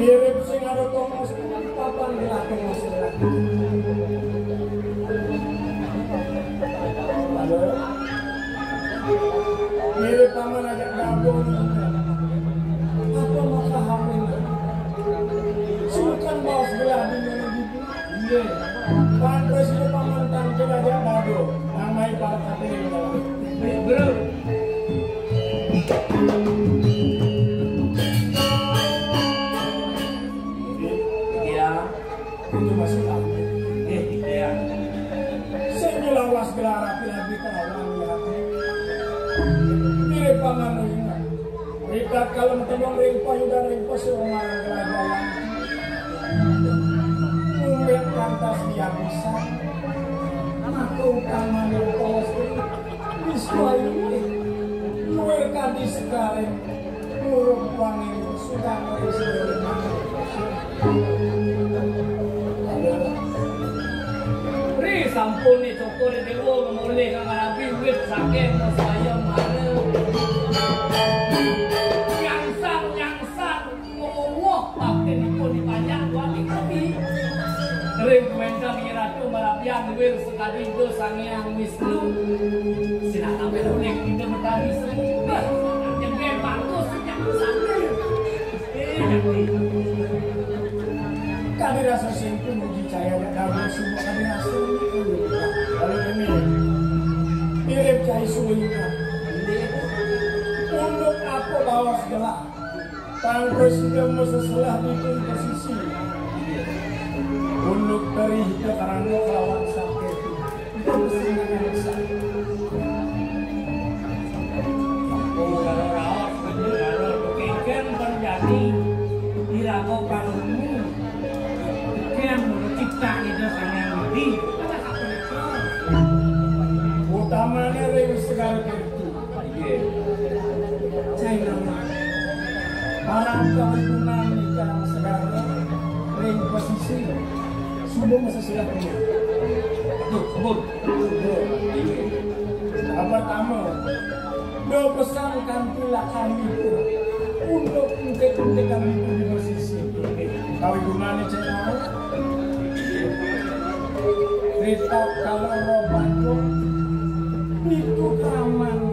Mirip sing ada Thomas papan dilatih masalah. Mirip paman ada gabung. Apa masa hamil? Sultan bawa sebelah di mana gitu? Iya. Pan presiden paman tampil ada dado. Namai para kafir di dalam. Bro. Itu masih lama. Ya. Saya lawas gelar api-api kawan ya. Mirip paman ingat. Rikat kalau temong ringpo yuda ringpo seorang kerajaan. Mungkin lantas dia bisa. Maka utamanya polos bisa ini. Luar kadi sekarang. Muruk wangi sudah merisau. Sampun ni cokor di luar memulih kang Arabi wit sakit saya mana nyangsang ngowok pakai nipun dipanjang wali kopi kering kuentang iratu marapian wir sekali itu sangyang Wisnu sinak sampai unik kita bertani semua yang gue bagus yang sampai kami rasa simpul uji cahaya dan semua kami rasa lalu ini mirip cahaya suwina untuk aku bawa segala tangkus kamu seselah bikin posisi untuk perih ke karena kawan sakit itu kesenangan besar kalau rawat kalau kekikan menjadi dirako palungmu cipta itu sangat lebih utamanya ring segala itu China barang keuntungan di dalam segala ring posisi subuh masa silah ini kebun apa tamu dua pesan kantilah kami itu untuk untuk kami itu di posisi kau gunanya China Rita kalau robanku itu kaman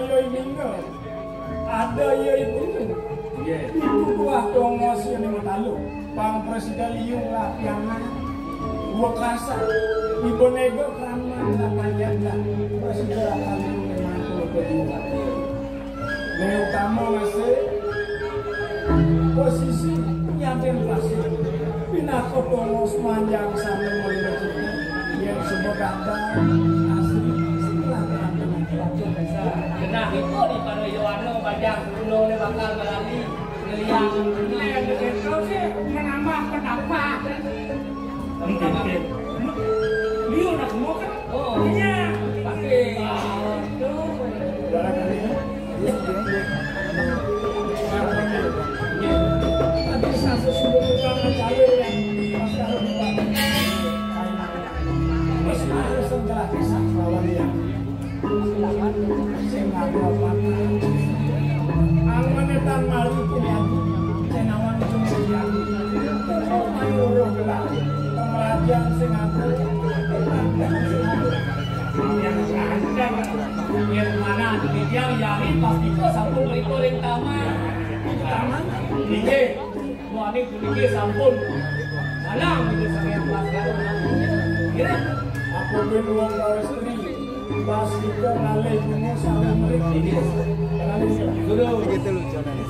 yoi minggu. Ada yoi itu. Itu kuah dongos yang matalu. Bang Presiden liung lapianan. Gua kerasa. Ibu nego keraman lapangan lah. Presiden akan memang kedua. Leo kamu masih posisi yang pasti. Pinako dongos manjang sampai melihat yang sebuah kata asli setelah nah itu di pada Yohano banyak dulu bakal berani ngeliang yang itu sih menambah pendapat liu nak mau kan oh iya pakai barangkali nanti satu sudah bukan jalur yang masih harus masih harus setelah kisah lawan yang Angmanetan malu kini cenawan cuma oh mayu gelar pengrajin sing aku yang mana dia yakin pasti kok sampun goreng taman ini mau ini kulit sampun malang itu sampai yang pelakar kira aku beruang kau sendiri pas kita ngalih punya saling meriki guru gitu lucu nih.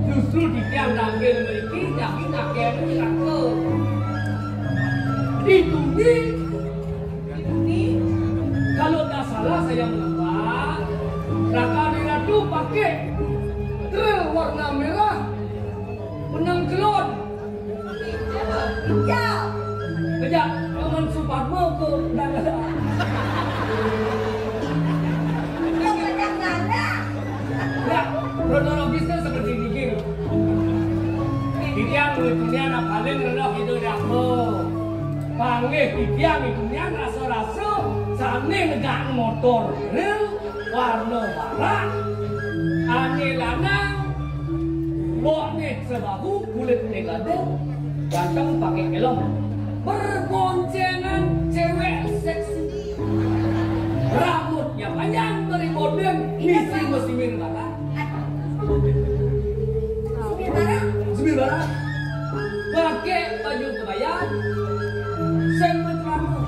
Justru di tiang daging memiliki daging kakek raka. Dituni, kalau tak salah saya menebak, Raka Diratu pakai drill warna merah, benang kelon. Kejap, teman Suparmo ke Dangada. Ya, kronologisnya seperti ini. Titiang itu anak paling rendah hidup aku. Panggil titiang itu rasa-rasa sane negak motor rel warna barat. Ane lanang, boknya sebahu kulit negade, ganteng pakai helm. Berboncengan cewek seksi. Rambutnya panjang dari modern, misi mirip barat. Semir barat. Pakai baju kebayan. Seng celana.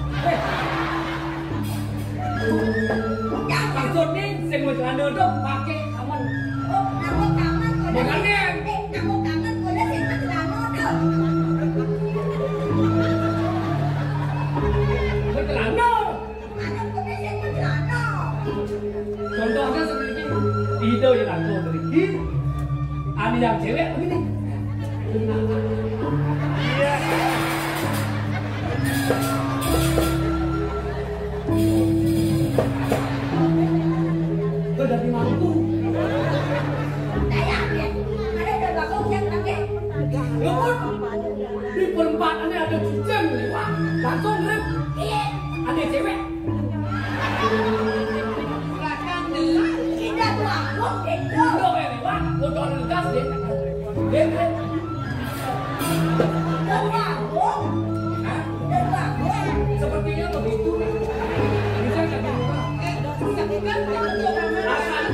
Maksudnya seng celana itu pakai aman. Makanya. Celana. Contohnya seperti ini. Itu yang aku beri. Ada yang cewek begini. Iya. Kau dari mampu. Di perempatannya ada cincin, wah, langsung rep. Ada cewek. Tidak mampu, tidak ini, wah, motor gas deh. Deh. Sepertinya begitu. Bisa jadi rumah. Asal